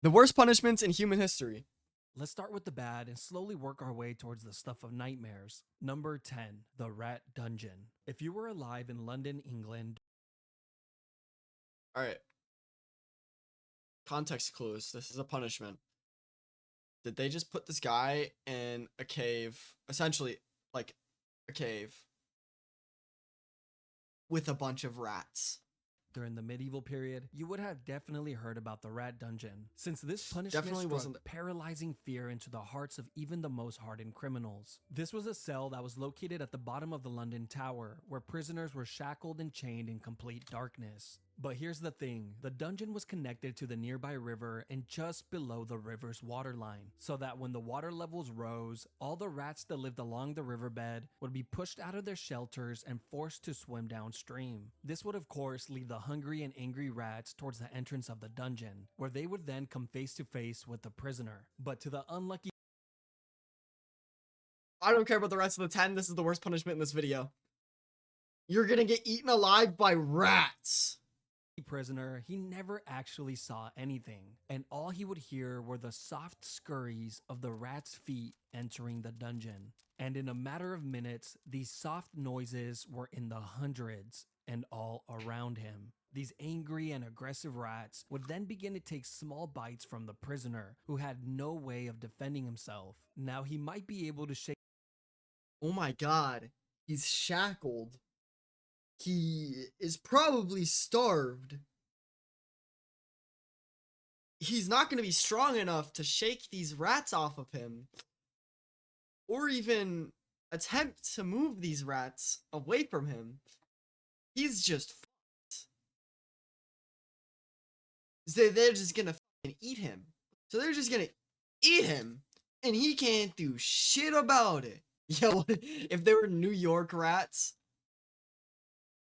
The worst punishments in human history. Let's start with the bad and slowly work our way towards the stuff of nightmares. Number 10, the Rat Dungeon. If you were alive in London, England, All right. Context clues. This is a punishment. Did they just put this guy in a cave, essentially like a cave, with a bunch of rats? during the medieval period, you would have definitely heard about the Rat Dungeon, since this punishment Definitely struck wasn't. paralyzing fear into the hearts of even the most hardened criminals. This was a cell that was located at the bottom of the London Tower, where prisoners were shackled and chained in complete darkness. But here's the thing, the dungeon was connected to the nearby river and just below the river's waterline, so that when the water levels rose, all the rats that lived along the riverbed would be pushed out of their shelters and forced to swim downstream. This would of course lead the hungry and angry rats towards the entrance of the dungeon, where they would then come face to face with the prisoner. But to the unlucky I don't care about the rest of the 10. This is the worst punishment in this video. You're gonna get eaten alive by rats. prisoner, he never actually saw anything, and all he would hear were the soft scurries of the rat's feet entering the dungeon. And in a matter of minutes, these soft noises were in the hundreds and all around him. These angry and aggressive rats would then begin to take small bites from the prisoner, who had no way of defending himself. Now he might be able to shake Oh my god. He's shackled. He is probably starved. He's not going to be strong enough to shake these rats off of him, or even attempt to move these rats away from him. He's just fucked. They're just going to fucking eat him. So they're just going to eat him, and he can't do shit about it. Yo, if they were New York rats,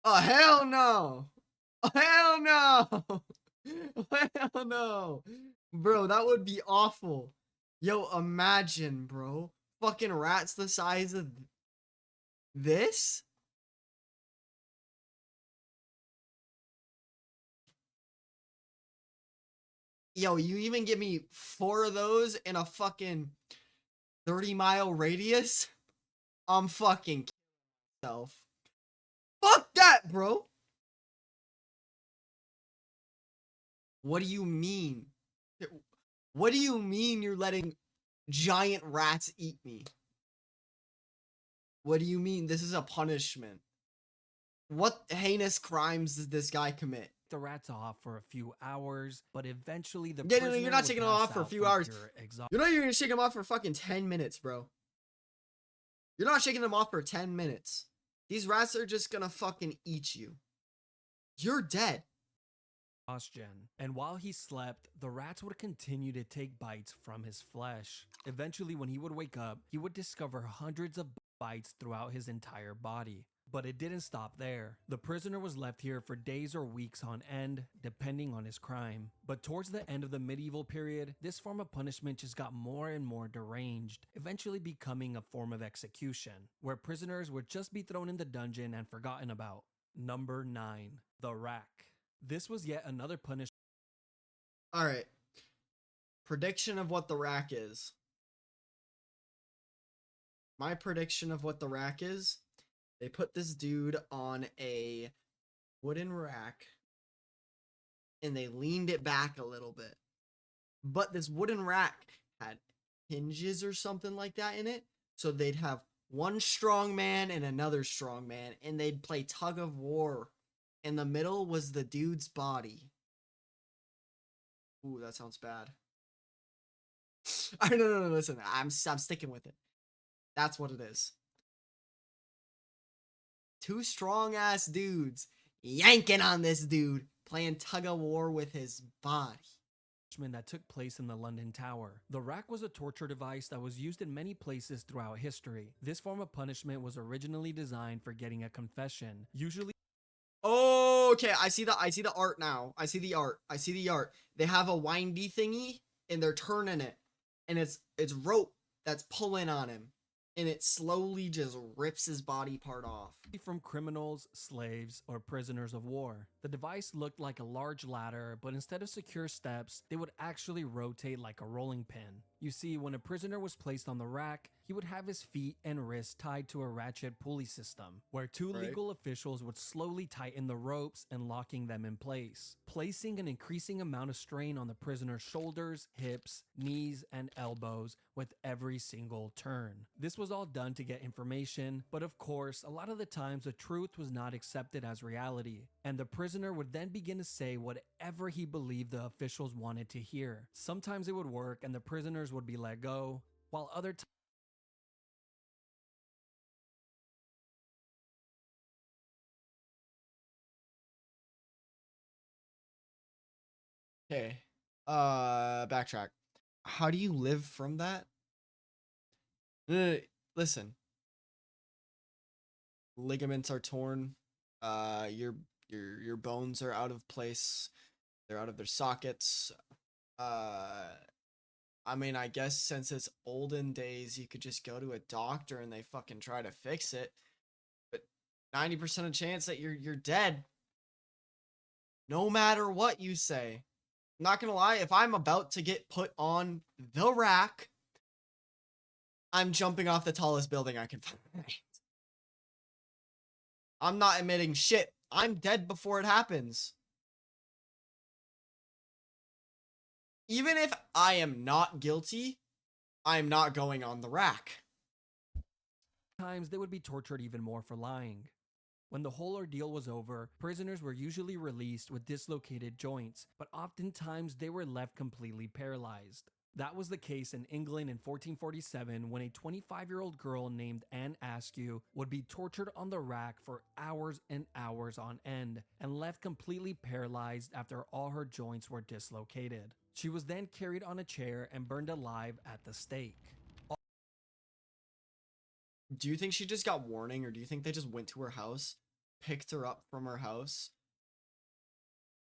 oh, hell no. Oh, hell no. Hell no. Bro, that would be awful. Yo, imagine, bro. Fucking rats the size of this? Yo, you even give me 4 of those in a fucking 30-mile radius? I'm fucking killing myself. Fuck that, bro. What do you mean? What do you mean you're letting giant rats eat me? What do you mean this is a punishment? What heinous crimes did this guy commit? the rats off for a few hours, but eventually the Yeah, no, prisoner you're not would shaking them pass off for a out few from hours. pure exhaustion. You're not even gonna shake them off for fucking 10 minutes, bro. You're not shaking them off for 10 minutes. These rats are just gonna fucking eat you. You're dead. And while he slept, the rats would continue to take bites from his flesh. Eventually, when he would wake up, he would discover hundreds of bites throughout his entire body. But it didn't stop there. The prisoner was left here for days or weeks on end, depending on his crime. But towards the end of the medieval period, this form of punishment just got more and more deranged, eventually becoming a form of execution, where prisoners would just be thrown in the dungeon and forgotten about. Number 9, the rack. This was yet another punishment. All right. Prediction of what the rack is. My prediction of what the rack is, they put this dude on a wooden rack and they leaned it back a little bit. But this wooden rack had hinges or something like that in it. So they'd have one strong man and another strong man, and they'd play tug of war. In the middle was the dude's body. Ooh, that sounds bad. No, listen, I'm sticking with it. That's what it is. 2 strong ass dudes yanking on this dude, playing tug of war with his body. That took place in the London Tower. The rack was a torture device that was used in many places throughout history. This form of punishment was originally designed for getting a confession, usually. Okay, I see the art now. I see the art. They have a windy thingy and they're turning it, and it's rope that's pulling on him, and it slowly just rips his body part off. From criminals, slaves, or prisoners of war. The device looked like a large ladder, but instead of secure steps, they would actually rotate like a rolling pin. You see, when a prisoner was placed on the rack, he would have his feet and wrists tied to a ratchet pulley system, where two Right. legal officials would slowly tighten the ropes and locking them in place, placing an increasing amount of strain on the prisoner's shoulders, hips, knees, and elbows with every single turn. This was all done to get information, but of course, a lot of the times the truth was not accepted as reality, and the prisoner would then begin to say whatever he believed the officials wanted to hear. Sometimes it would work and the prisoners would be let go, while other times Okay. Backtrack. How do you live from that? Listen. Ligaments are torn. Your bones are out of place. They're out of their sockets. I mean, I guess since it's olden days, you could just go to a doctor and they fucking try to fix it. But 90% of chance that you're dead. No matter what you say. I'm not gonna lie, if I'm about to get put on the rack, I'm jumping off the tallest building I can find. I'm not admitting shit. I'm dead before it happens. Even if I am not guilty, I'm not going on the rack. they would be tortured even more for lying. When the whole ordeal was over, prisoners were usually released with dislocated joints, but oftentimes they were left completely paralyzed. That was the case in England in 1447 when a 25-year-old girl named Anne Askew would be tortured on the rack for hours and hours on end and left completely paralyzed after all her joints were dislocated. She was then carried on a chair and burned alive at the stake. Do you think she just got warning, or do you think they just went to her house, picked her up from her house,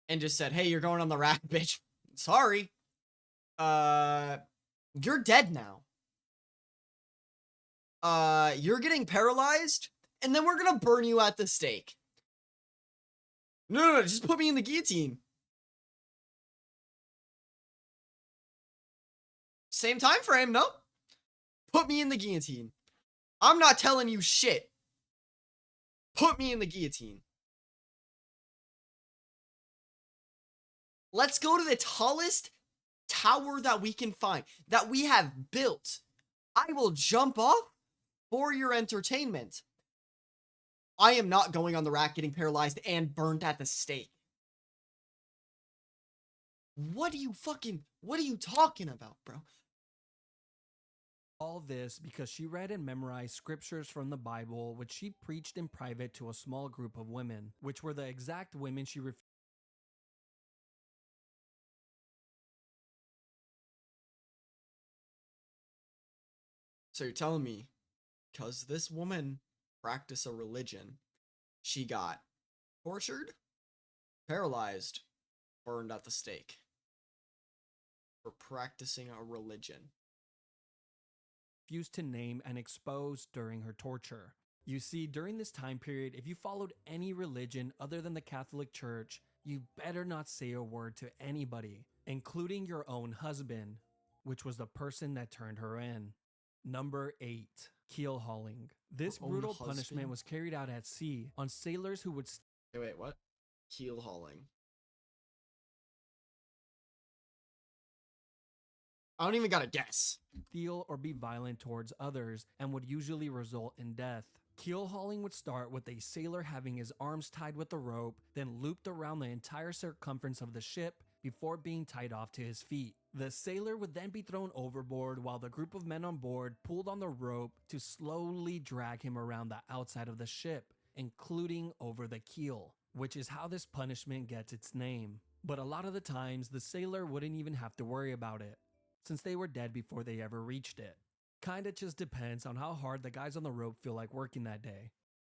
and just said, "Hey, you're going on the rack, bitch. Sorry. You're dead now. You're getting paralyzed, and then we're gonna burn you at the stake. No, just put me in the guillotine." Same time frame, no? Put me in the guillotine. I'm not telling you shit. Put me in the guillotine. Let's go to the tallest tower that we can find, that we have built. I will jump off for your entertainment. I am not going on the rack getting paralyzed and burned at the stake. What are you talking about, bro? All this because she read and memorized scriptures from the Bible, which she preached in private to a small group of women, which were the exact women she refused. So you're telling me, because this woman practiced a religion, she got tortured, paralyzed, burned at the stake for practicing a religion. To name and expose during her torture. You see, during this time period, if you followed any religion other than the Catholic Church, you better not say a word to anybody, including your own husband, which was the person that turned her in. Number 8. Keel hauling. This Her own brutal husband? punishment was carried out at sea on sailors who would Wait, what? Keel hauling. I don't even got a guess. steal or be violent towards others and would usually result in death. Keel hauling would start with a sailor having his arms tied with a rope, then looped around the entire circumference of the ship before being tied off to his feet. The sailor would then be thrown overboard while the group of men on board pulled on the rope to slowly drag him around the outside of the ship, including over the keel, which is how this punishment gets its name. But a lot of the times, the sailor wouldn't even have to worry about it, since they were dead before they ever reached it. Kinda just depends on how hard the guys on the rope feel like working that day.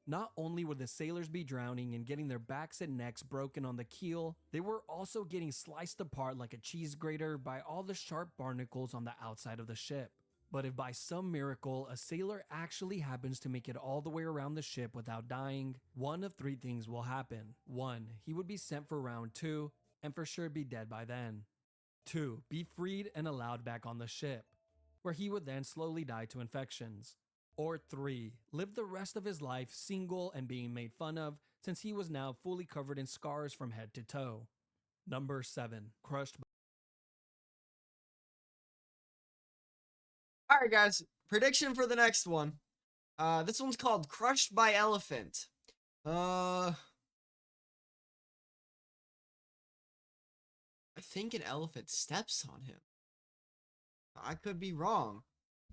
Not only would the sailors be drowning and getting their backs and necks broken on the keel, they were also getting sliced apart like a cheese grater by all the sharp barnacles on the outside of the ship. But if by some miracle a sailor actually happens to make it all the way around the ship without dying, one of three things will happen. 1. He would be sent for round 2 and for sure be dead by then. 2. Be freed and allowed back on the ship, where he would then slowly die to infections. Or 3. Live the rest of his life single and being made fun of since he was now fully covered in scars from head to toe. Number 7. Crushed. All right, guys. Prediction for the next one. This one's called Crushed by Elephant. I think an elephant steps on him. I could be wrong.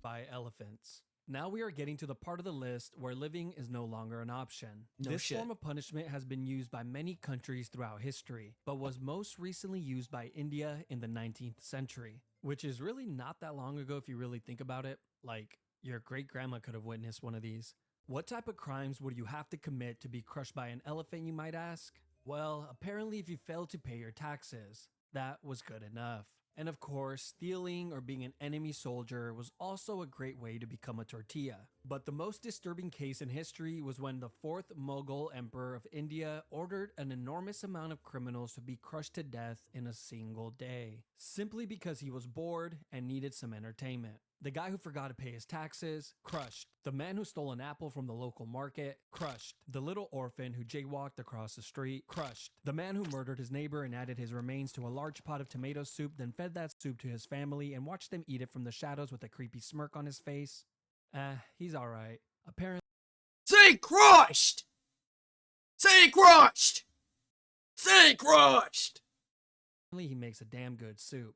By elephants. Now we are getting to the part of the list where living is no longer an option. No This shit. form of punishment has been used by many countries throughout history, but was most recently used by India in the 19th century, which is really not that long ago if you really think about it. Like, your great-grandma could have witnessed one of these. What type of crimes would you have to commit to be crushed by an elephant, you might ask? Well, apparently if you failed to pay your taxes, that was good enough. And of course, stealing or being an enemy soldier was also a great way to become a tortilla. But the most disturbing case in history was when the 4th Mughal Emperor of India ordered an enormous amount of criminals to be crushed to death in a single day, simply because he was bored and needed some entertainment. The guy who forgot to pay his taxes, crushed. The man who stole an apple from the local market, crushed. The little orphan who jaywalked across the street, crushed. The man who murdered his neighbor and added his remains to a large pot of tomato soup, then fed that soup to his family and watched them eat it from the shadows with a creepy smirk on his face. He's alright. Apparently, Say crushed! Say crushed! Say crushed! he makes a damn good soup.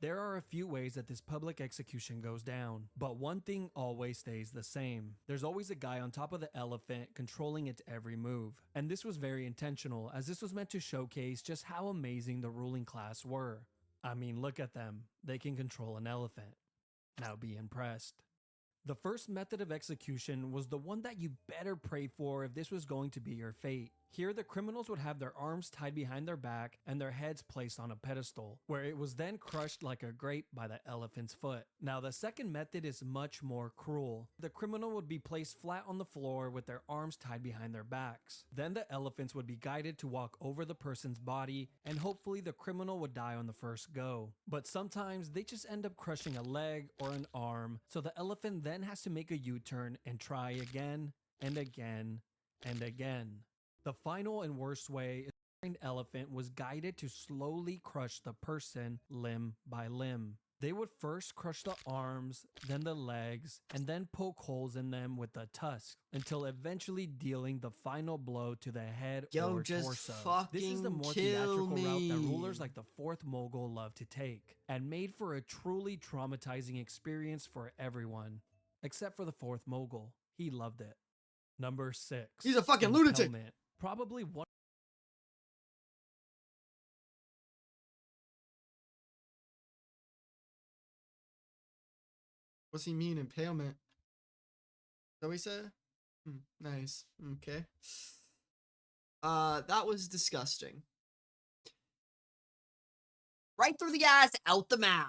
There are a few ways that this public execution goes down, but one thing always stays the same. There's always a guy on top of the elephant controlling its every move. And this was very intentional, as this was meant to showcase just how amazing the ruling class were. I mean, look at them. They can control an elephant. Now be impressed. The first method of execution was the one that you better pray for if this was going to be your fate. Here, the criminals would have their arms tied behind their back and their heads placed on a pedestal, where it was then crushed like a grape by the elephant's foot. Now, the second method is much more cruel. The criminal would be placed flat on the floor with their arms tied behind their backs. Then the elephants would be guided to walk over the person's body, and hopefully the criminal would die on the first go. But sometimes they just end up crushing a leg or an arm, so the elephant then has to make a U-turn and try again and again and again. The final and worst way is the trained elephant was guided to slowly crush the person limb by limb. They would first crush the arms, then the legs, and then poke holes in them with the tusk, until eventually dealing the final blow to the head or just torso. This is the fucking more kill theatrical route that me. rulers like the 4th Mughal love to take, and made for a truly traumatizing experience for everyone, except for the 4th Mughal. He loved it. Number 6. He's a fucking lunatic. Impalement. Probably one. What's he mean, impalement? Is that what he said? Nice. Okay. That was disgusting. Right through the eyes, out the mouth.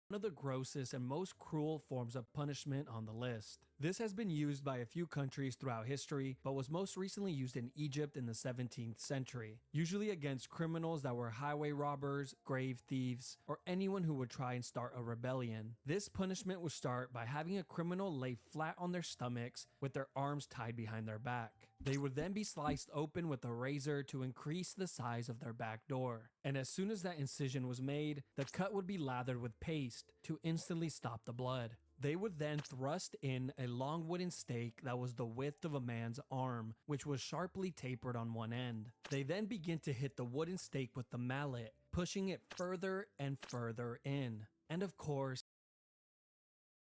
One of the grossest and most cruel forms of punishment on the list. This has been used by a few countries throughout history, but was most recently used in Egypt in the 17th century, usually against criminals that were highway robbers, grave thieves, or anyone who would try and start a rebellion. This punishment would start by having a criminal lay flat on their stomachs with their arms tied behind their back. They would then be sliced open with a razor to increase the size of their back door. And as soon as that incision was made, the cut would be lathered with paste to instantly stop the blood. They would then thrust in a long wooden stake that was the width of a man's arm, which was sharply tapered on one end. They then begin to hit the wooden stake with the mallet, pushing it further and further in. And of course,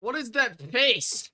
What is that face?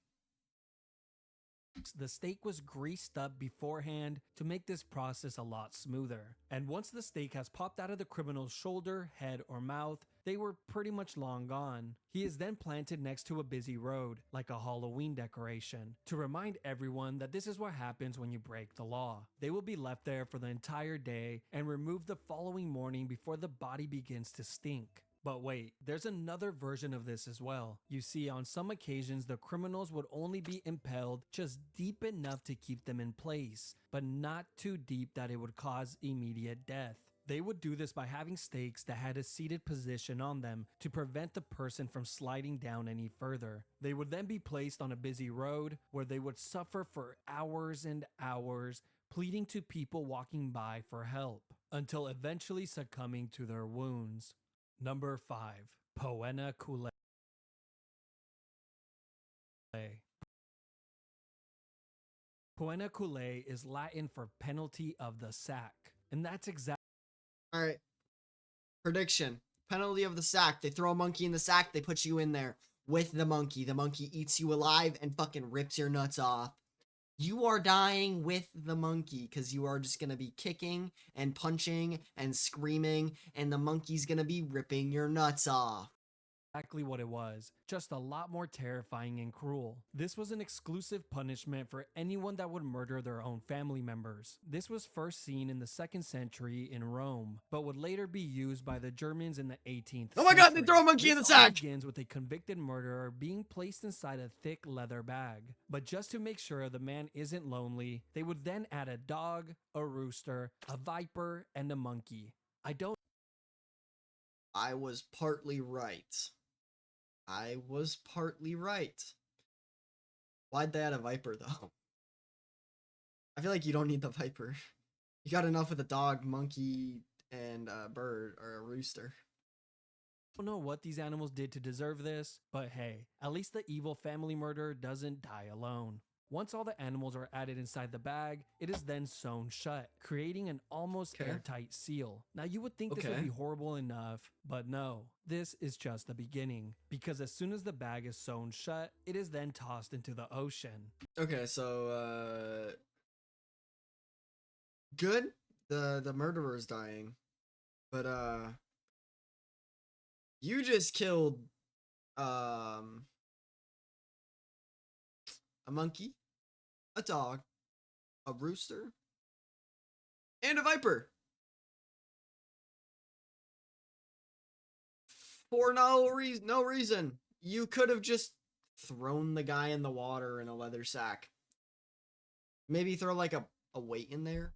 the stake was greased up beforehand to make this process a lot smoother. And once the stake has popped out of the criminal's shoulder, head, or mouth, they were pretty much long gone. He is then planted next to a busy road, like a Halloween decoration, to remind everyone that this is what happens when you break the law. They will be left there for the entire day and removed the following morning before the body begins to stink. But wait, there's another version of this as well. You see, on some occasions, the criminals would only be impaled just deep enough to keep them in place, but not too deep that it would cause immediate death. They would do this by having stakes that had a seated position on them to prevent the person from sliding down any further. They would then be placed on a busy road where they would suffer for hours and hours, pleading to people walking by for help, until eventually succumbing to their wounds. Number 5. Poena Kule. Poena Kule is Latin for penalty of the sack, and that's exactly All right. Prediction. Penalty of the sack. They throw a monkey in the sack. They put you in there with the monkey. The monkey eats you alive and fucking rips your nuts off. You are dying with the monkey because you are just going to be kicking and punching and screaming, and the monkey's going to be ripping your nuts off. what it was, just a lot more terrifying and cruel. This was an exclusive punishment for anyone that would murder their own family members. This was first seen in the 2nd century in Rome, but would later be used by the Germans in the 18th Oh my god, they century. throw a monkey in the This all sack! begins with a convicted murderer being placed inside a thick leather bag. But just to make sure the man isn't lonely, they would then add a dog, a rooster, a viper, and a monkey. I was partly right. Why'd they add a viper, though? I feel like you don't need the viper. You got enough with a dog, monkey, and a bird, or a rooster. Don't know what these animals did to deserve this, but hey, at least the evil family murderer doesn't die alone. Once all the animals are added inside the bag, it is then sewn shut, creating an almost airtight seal. Now you would think this would be horrible enough, but no, this is just the beginning, because as soon as the bag is sewn shut, it is then tossed into the ocean. Okay, so, good. The murderer is dying. But, you just killed, a monkey, a dog, a rooster, and a viper. For no reason. You could have just thrown the guy in the water in a leather sack. Maybe throw like a weight in there.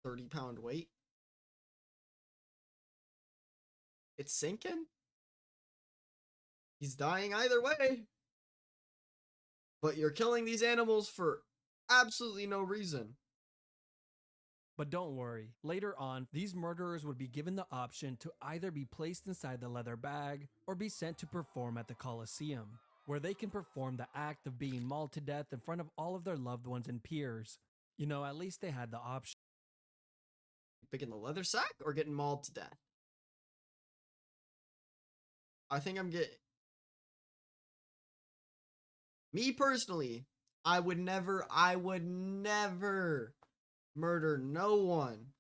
30-pound weight. It's sinking. He's dying either way. But you're killing these animals for absolutely no reason. But don't worry, later on, these murderers would be given the option to either be placed inside the leather bag or be sent to perform at the Colosseum, where they can perform the act of being mauled to death in front of all of their loved ones and peers. You know, at least they had the option. Picking the leather sack or getting mauled to death? I think I'm getting... Me personally, I would never murder no one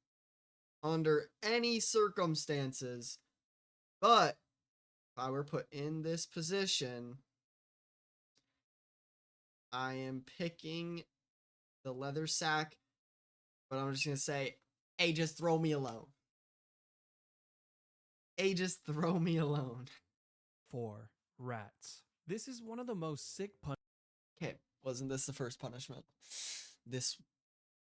under any circumstances. But if I were put in this position, I am picking the leather sack, but I'm just going to say, hey, just throw me alone. Hey, just throw me alone. 4. Rats. This is one of the most sick Okay, wasn't this the first punishment? This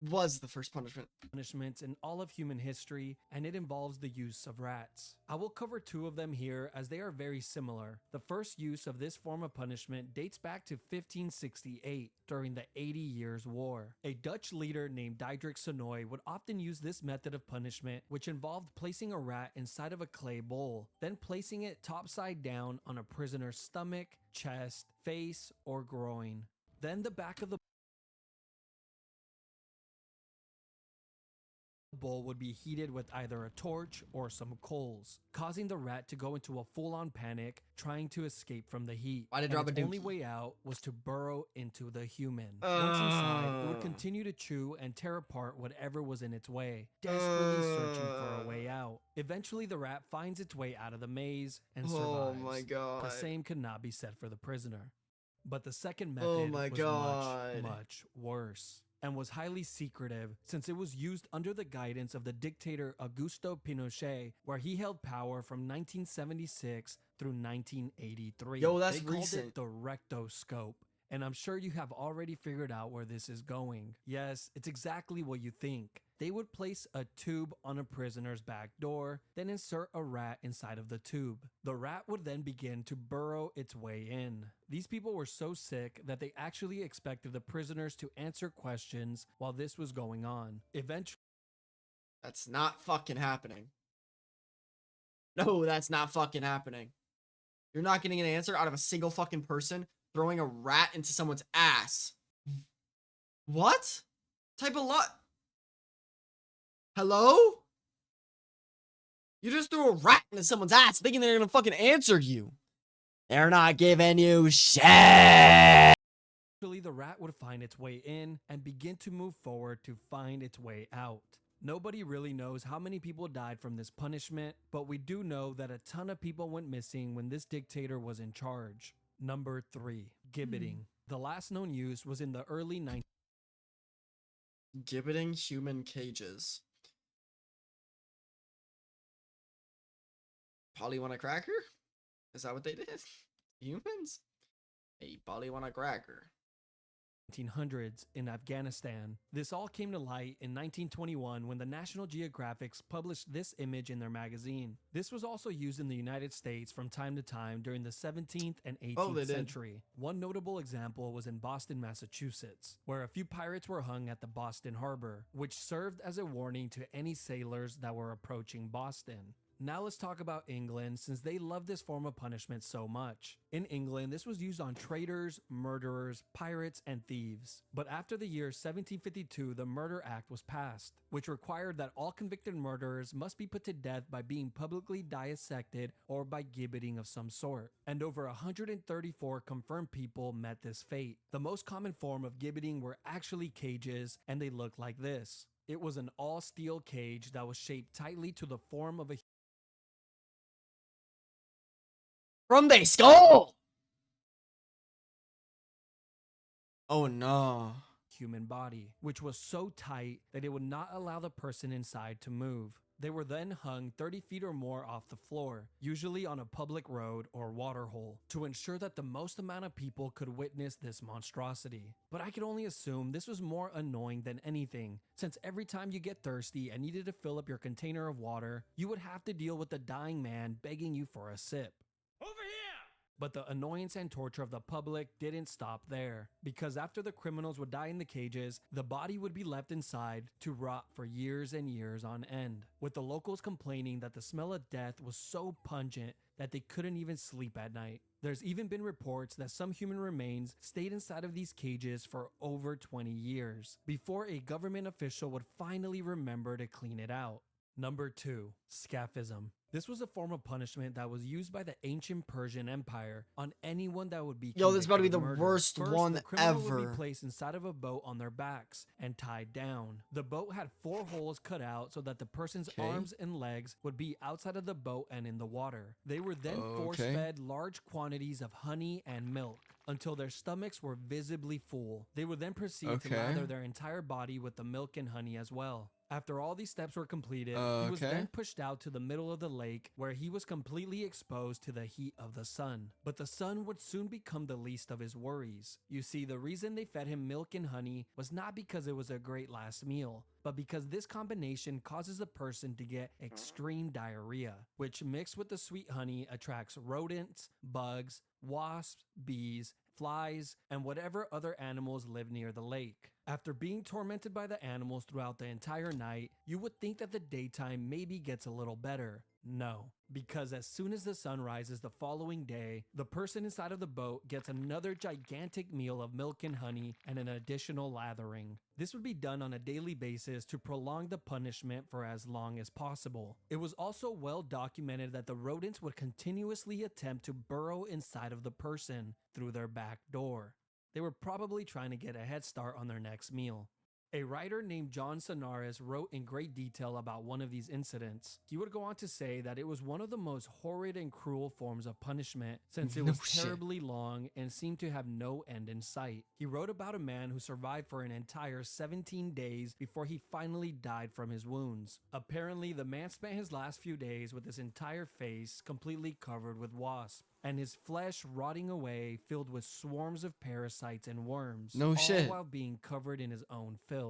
was the first punishments in all of human history, and it involves the use of rats. I will cover 2 of them here as they are very similar. The first use of this form of punishment dates back to 1568 during the 80 Years' War. A Dutch leader named Diederik Sonoy would often use this method of punishment, which involved placing a rat inside of a clay bowl, then placing it topside down on a prisoner's stomach, chest, face, or groin. Then the back of the bowl would be heated with either a torch or some coals, causing the rat to go into a full-on panic, trying to escape from the heat. Why'd it drop its a only dookie? way out was to burrow into the human. Once inside, it would continue to chew and tear apart whatever was in its way, desperately searching for a way out. Eventually, the rat finds its way out of the maze and survives. Oh my god. The same could not be said for the prisoner. But the second method was much, much worse. and was highly secretive since it was used under the guidance of the dictator Augusto Pinochet, where he held power from 1976 through 1983. Yo, that's they called recent. it the rectoscope. And I'm sure you have already figured out where this is going. Yes, it's exactly what you think. They would place a tube on a prisoner's back door, then insert a rat inside of the tube. The rat would then begin to burrow its way in. These people were so sick that they actually expected the prisoners to answer questions while this was going on. Eventually, That's not fucking happening. No, that's not fucking happening. You're not getting an answer out of a single fucking person throwing a rat into someone's ass. What? Type of lot? Hello? You just threw a rat into someone's ass thinking they're gonna fucking answer you. They're not giving you shit. the rat would find its way in and begin to move forward to find its way out. Nobody really knows how many people died from this punishment, but we do know that a ton of people went missing when this dictator was in charge. Number 3. Gibbeting. The last known use was in the early 19th. Gibbeting human cages. Polly want a cracker? Is that what they did? Humans? Hey, Polly want a cracker. 1900s in Afghanistan. This all came to light in 1921 when the National Geographic published this image in their magazine. This was also used in the United States from time to time during the 17th and 18th century. One notable example was in Boston, Massachusetts, where a few pirates were hung at the Boston Harbor, which served as a warning to any sailors that were approaching Boston. Now let's talk about England, since they love this form of punishment so much. In England, this was used on traitors, murderers, pirates, and thieves. But after the year 1752, the Murder Act was passed, which required that all convicted murderers must be put to death by being publicly dissected or by gibbeting of some sort. And over 134 confirmed people met this fate. The most common form of gibbeting were actually cages, and they looked like this. It was an all-steel cage that was shaped tightly to the form of a from the skull. Oh no. Human body, which was so tight that it would not allow the person inside to move. They were then hung 30 feet or more off the floor, usually on a public road or waterhole, to ensure that the most amount of people could witness this monstrosity. But I can only assume this was more annoying than anything, since every time you get thirsty and needed to fill up your container of water, you would have to deal with the dying man begging you for a sip. Over here! But the annoyance and torture of the public didn't stop there, because after the criminals would die in the cages, the body would be left inside to rot for years and years on end, with the locals complaining that the smell of death was so pungent that they couldn't even sleep at night. There's even been reports that some human remains stayed inside of these cages for over 20 years, before a government official would finally remember to clean it out. Number 2. Scaphism. This was a form of punishment that was used by the ancient Persian Empire on anyone that would be Yo, this is about to be the convicted of murder. worst First, one the criminal ever. would be placed inside of a boat on their backs and tied down. The boat had 4 holes cut out so that the person's arms and legs would be outside of the boat and in the water. They were then force-fed large quantities of honey and milk until their stomachs were visibly full. They would then proceed to lather their entire body with the milk and honey as well. After all these steps were completed, he was then pushed out to the middle of the lake, where he was completely exposed to the heat of the sun. But the sun would soon become the least of his worries. You see, the reason they fed him milk and honey was not because it was a great last meal, but because this combination causes a person to get extreme diarrhea, which mixed with the sweet honey attracts rodents, bugs, wasps, bees, flies, and whatever other animals live near the lake. After being tormented by the animals throughout the entire night, you would think that the daytime maybe gets a little better. No, because as soon as the sun rises the following day, the person inside of the boat gets another gigantic meal of milk and honey and an additional lathering. This would be done on a daily basis to prolong the punishment for as long as possible. It was also well documented that the rodents would continuously attempt to burrow inside of the person through their back door. They were probably trying to get a head start on their next meal. A writer named John Sonaris wrote in great detail about one of these incidents. He would go on to say that it was one of the most horrid and cruel forms of punishment since it No was shit. terribly long and seemed to have no end in sight. He wrote about a man who survived for an entire 17 days before he finally died from his wounds. Apparently, the man spent his last few days with his entire face completely covered with wasps, and his flesh rotting away, filled with swarms of parasites and worms, No all shit. while being covered in his own filth.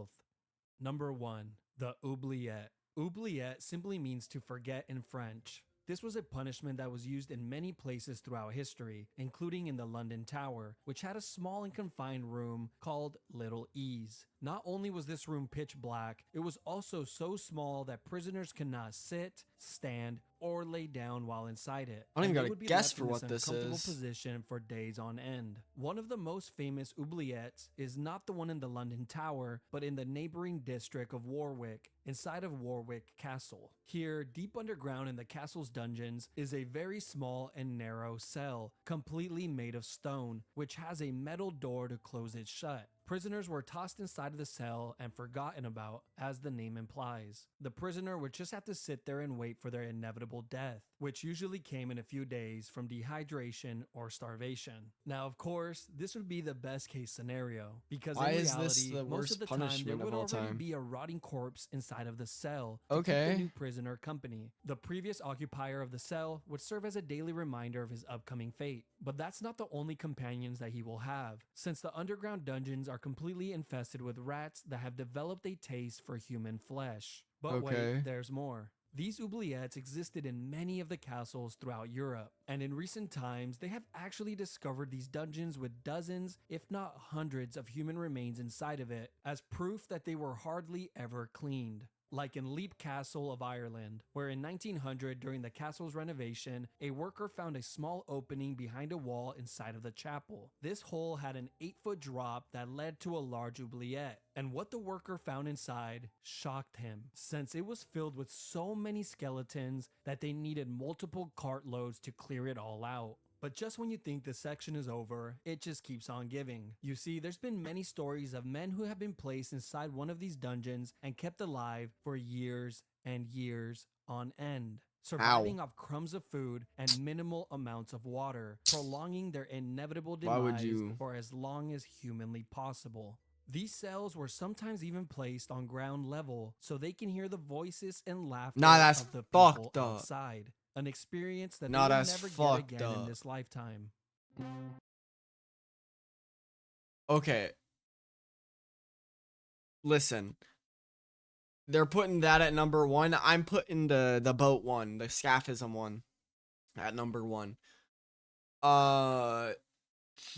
Number 1. The oubliette. Oubliette simply means to forget in French. This was a punishment that was used in many places throughout history, including in the London Tower, which had a small and confined room called Little Ease. Not only was this room pitch black, it was also so small that prisoners could not sit, stand, or lay down while inside it. I don't even and they gotta would be guess left for in what this uncomfortable is. position for days on end. One of the most famous oubliettes is not the one in the London Tower, but in the neighboring district of Warwick, inside of Warwick Castle. Here, deep underground in the castle's dungeons, is a very small and narrow cell, completely made of stone, which has a metal door to close it shut. Prisoners were tossed inside of the cell and forgotten about, as the name implies. The prisoner would just have to sit there and wait for their inevitable death, which usually came in a few days from dehydration or starvation. Now, of course, this would be the best case scenario, because Why in is this reality, the most worst of the time there punishment of would all already time? be a rotting corpse inside of the cell to keep Okay. the new prisoner company. The previous occupier of the cell would serve as a daily reminder of his upcoming fate. But that's not the only companions that he will have, since the underground dungeons are completely infested with rats that have developed a taste for human flesh. But Okay. wait, there's more. These oubliettes existed in many of the castles throughout Europe, and in recent times they have actually discovered these dungeons with dozens, if not hundreds, of human remains inside of it, as proof that they were hardly ever cleaned. Like in Leap Castle of Ireland, where in 1900, during the castle's renovation, a worker found a small opening behind a wall inside of the chapel. This hole had an 8-foot drop that led to a large oubliette, and what the worker found inside shocked him, since it was filled with so many skeletons that they needed multiple cartloads to clear it all out. But just when you think this section is over, it just keeps on giving. You see, there's been many stories of men who have been placed inside one of these dungeons and kept alive for years and years on end, surviving off crumbs of food and minimal amounts of water, prolonging their inevitable Why would demise you? for as long as humanly possible. These cells were sometimes even placed on ground level so they can hear the voices and laughter Nah, that's of the people fucked up. outside. An experience that Nah, they will that's never get fucked again in up. this lifetime. Okay. Listen. They're putting that at number 1. I'm putting the boat one, the scaphism one, at number 1.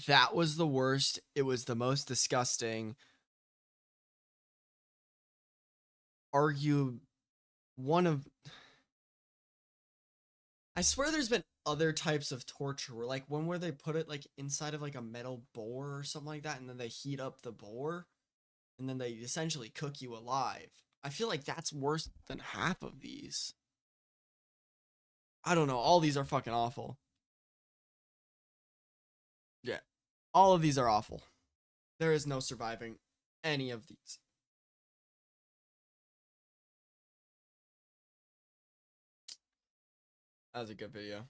That was the worst. It was the most disgusting. Argue one of. I swear there's been other types of torture where, like, one where they put it like inside of like a metal bore or something like that, and then they heat up the bore, and then they essentially cook you alive. I feel like that's worse than half of these. I don't know. All these are fucking awful. Yeah. All of these are awful. There is no surviving any of these. That was a good video.